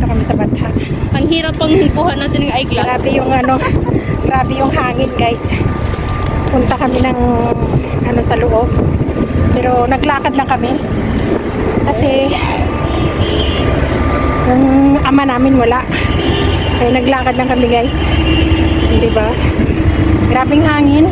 Nandito kami sa Batha. Ang hirap pang kuha natin ng eyeglass. Grabe yung grabe yung hangin guys. Punta kami ng sa loob. Pero naglakad lang kami. Kasi yung ama namin wala. Kaya naglakad lang kami guys. Hindi ba? Grabing hangin.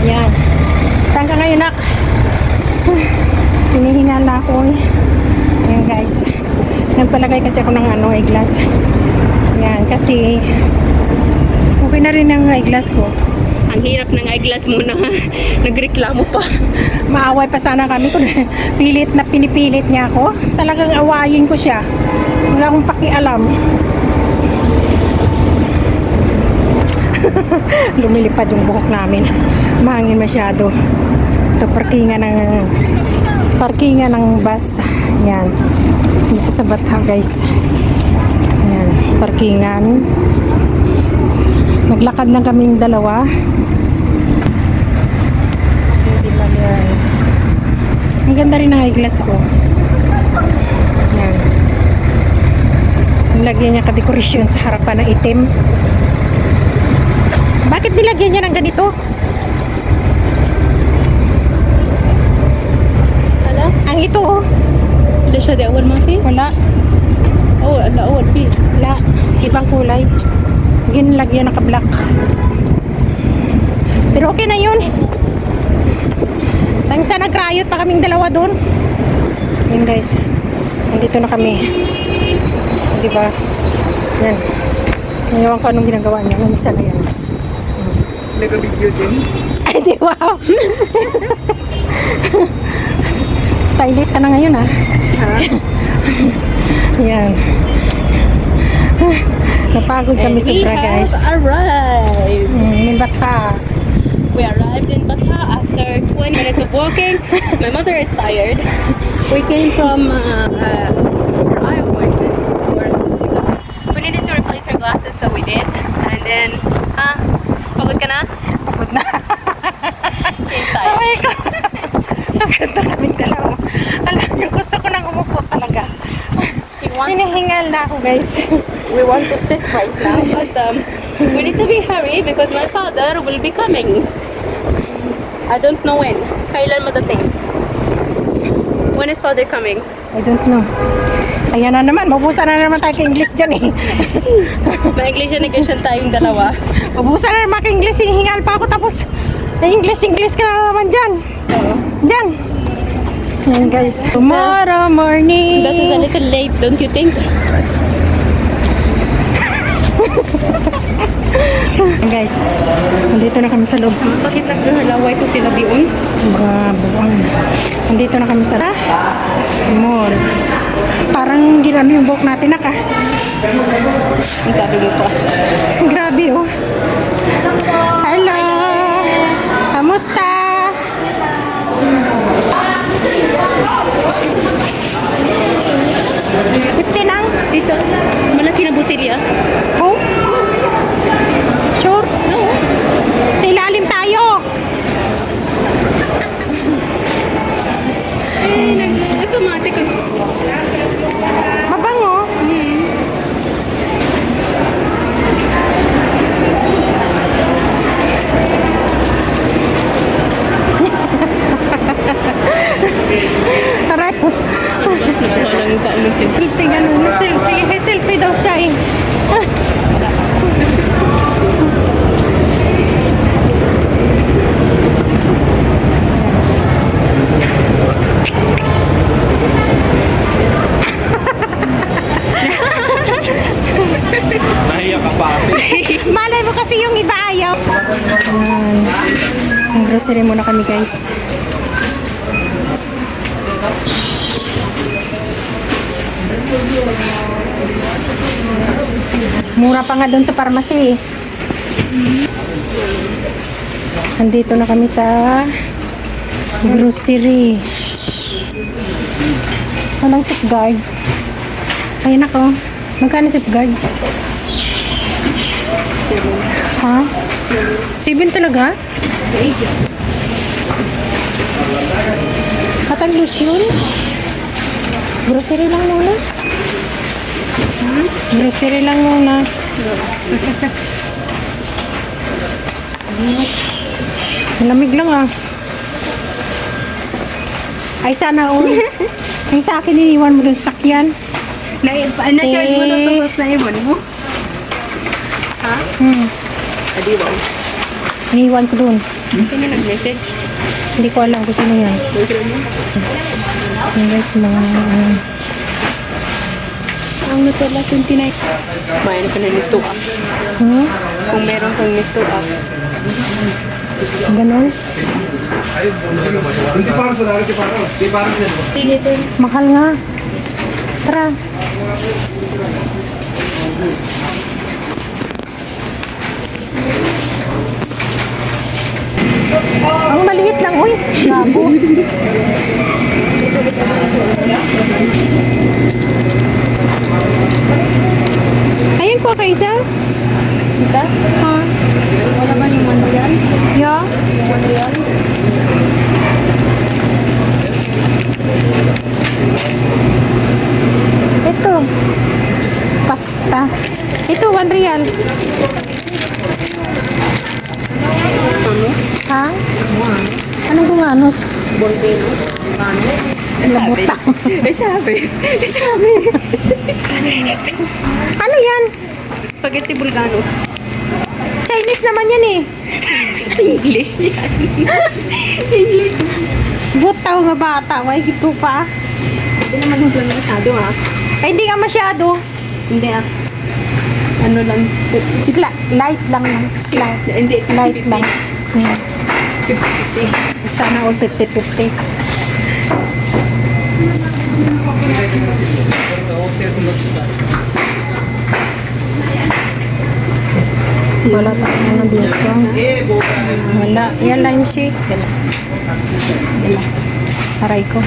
Yan. Saan ka ngayon, nak? Hinihingal na ako eh. Ayan guys. Nagpalagay kasi ako ng eyeglass. Yan. Kasi okay na rin ang eyeglass ko. Ang hirap ng eyeglass muna. Nagreklamo pa. Maaway pa sana kami kung pinipilit niya ako. Talagang awayin ko siya. Wala akong pakialam. Lumilipad yung buhok namin. Mahangin masyado. Ito parkingan ng bus. Yan. Dito sa Batha guys. Yan. Parkingan. Naglakad lang kaming dalawa. Ang ganda rin ng eyeglass ko. Yan. Nilagyan niya ka-decoration sa harapan ng itim. Bakit nilagyan niya ng ganito? Hala? Ang ito oh. ده شو ده أول ما في؟ Wala. لا أول فيه. Wala. Ibang kulay. Ginlagyan naka-black. Pero okay na yun. Sa nag-riot pa kaming dalawa doon. Yun guys. Nandito na kami. Diba? Yan. Ngayon ko anong ginagawa niya. Mamisa na yan. Nag-video din. Ay, di wow. Stylish ka na ngayon ah. Ha? Yan. Napagod kami sobra guys. Arrived. Min Batha. We arrived in Batha after 20 minutes of walking. My mother is tired. We came from our eye appointment because we needed to replace her glasses, so we did. And then, pagod ka na? Pagod na. She's Oh tired. my God. Ang ganda kaming dalawa. Alam niyo, gusto ko nang umupo talaga. She wants. Hinihingal na ako guys. We want to sit right now, but we need to be hurry because my father will be coming. I don't know when. Kailan madating? When is father coming? I don't know. Ayan na naman, mabusan na naman tayo ka-English dyan eh. May English na negosyon tayong dalawa. Mabusan na naman ka-English, hinihingal pa ako tapos na-English ka na naman dyan. Oo. Dyan. Yan guys. Tomorrow morning. That is a little late, don't you think? Guys, nandito na kami sa loob. Bakit naglalaway ko sila diyon? Mga buwang. Nandito na kami sa mall. Parang ginano yung buhok natin naka. Ang sabi mo pa. Grabe oh. Hello. Kamusta? $50 Dito, malaki na butilya. Oh? Sure? No. Sa ilalim tayo. Automatic. Mabango. Aray. Nakuha lang yung taong nagsimple. Selfie, ganun. Selfie. Selfie daw siya eh. Nahiya ka pa ate. Malay mo kasi yung iba ayaw. Ang grocery muna kami guys. Mura pa nga doon sa pharmacy eh. Nandito na kami sa grocery. Walang safeguard. Ayun ako. Magkano safeguard? Ha? 7 talaga? At ang lotion? Grocery lang muna. Grocery lang muna. Malamig lang ah. Ay sana all. Yung sa akin iniwan mo dun sa sakyan. Na-charge mo na tapos na iwan mo. Ha? Adi ba? Iniwan ko dun. Sino nag-message? Hindi ko alam kung sino yan. Boyfriend mo? Yung guys, mga Ang Nutella 29. Mayan ka na listo up. Kung meron kang listo up. ganon. Tinitin. Mahal nga. Tara. Ang maliit lang, uy. Gago. Ayun po, Kaisa. Kita? Ha? Wala ba yung ano yan? Yeah. Yung ano yan? Ito. Pasta. Ito, 1 real. Anos? Ha? Anong bunganos? Volcano? Ano? Labutang. Sabi. Sabi. Ano yan? Spaghetti Bulganos. Chinese naman yan eh. English yan. English. Butaw nga bata. May ito pa. Hindi naman yung lang masyado ha. Ay, hindi nga masyado. Hindi ah. Ano lang. Light lang. Slight. Hindi. Light lang. 50. Sana all 50-50. Wala pa ano dito. Wala. Yan lime shake. Wala. Aray ko.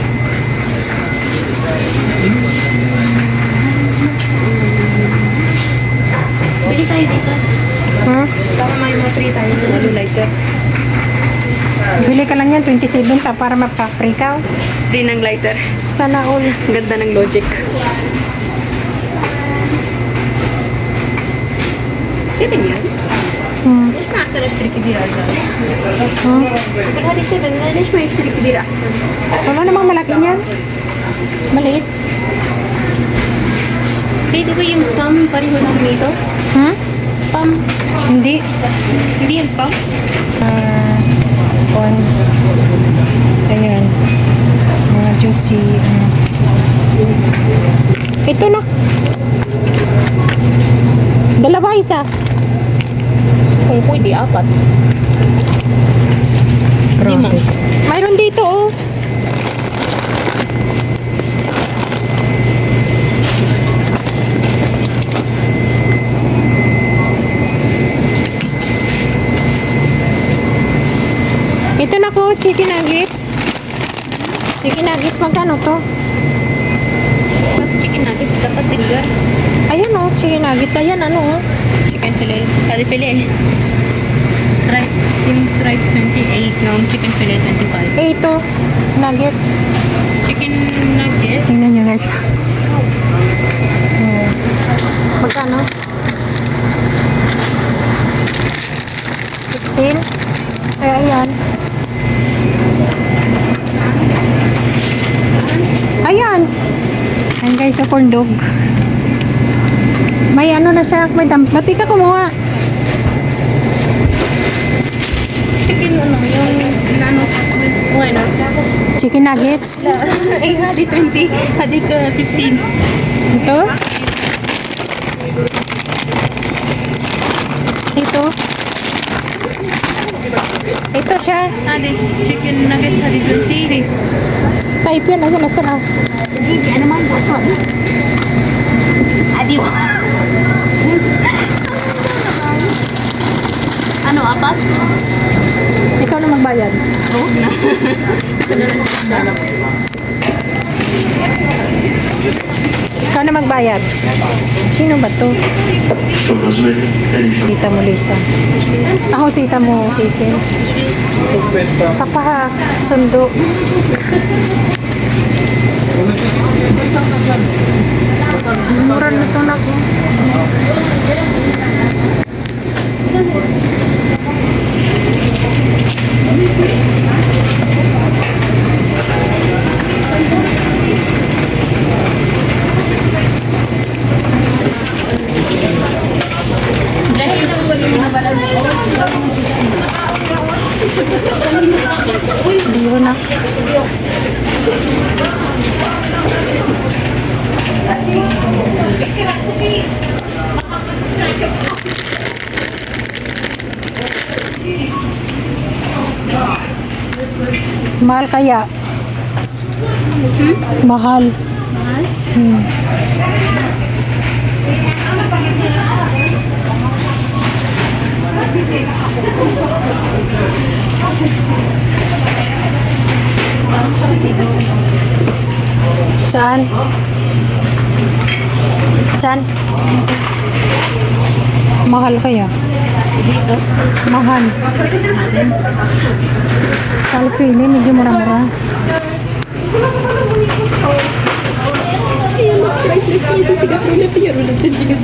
Bili tayo dito. Para may mga 3 tayo na ano lighter. Bili ka lang yan, 27 ta para mapapre ka. Free ng lighter. Sana all. Ganda ng logic. Seven yan? ليش ما أحسن أشتري كبيرة أجل؟ هذه 7 ليش ما يشتري كبيرة أحسن؟ Wala namang malaki niyan. Maliit. Di ba yung spam pareho lang nito? Spam? Hindi. Hindi yung spam? On. Ayan. Mga juicy. Ito na. Dalawa isa. Kung pwede, 4. Grabe. Mayroon dito oh. Ito na ko, chicken nuggets. Chicken nuggets, magkano to? Pag chicken nuggets, dapat silver. Ayan oh, chicken nuggets. Ayan ano oh. Chicken fillet. Fillet. Stripe. Yung stripe 28. Yung chicken fillet 25. Eh, ito. Nuggets. Chicken nuggets. Tingnan nyo guys. Magkano? 16? Ay, ayan. Ayan. Ayan guys, sa corn dog. May ano na siya, may Ba't ka kumuha? Chicken ano, yung ano, bueno. Chicken nuggets. Ay, hadi 20. Hadi ka 15. Ito. Ito. Ito siya. Hadi, chicken nuggets, hadi 20. Type yan. Ayan, nasa na. Hindi, ano man gusto. Hadi mo. Ano, 4? Ikaw na magbayad. Oo na. Ito na lang sa Ikaw na magbayad. Sino ba to? Tita mo, Lisa. Ako, tita mo, Sisin. Papa, sundo. Mura na ito na ko. Biro na. Mahal kaya? Mahal. Mahal? Saan? Saan? Mahal kaya? Dito. Mahal. Sa Sweden, medyo mura-mura. Ayun, priceless. Ito, tiga-tiga.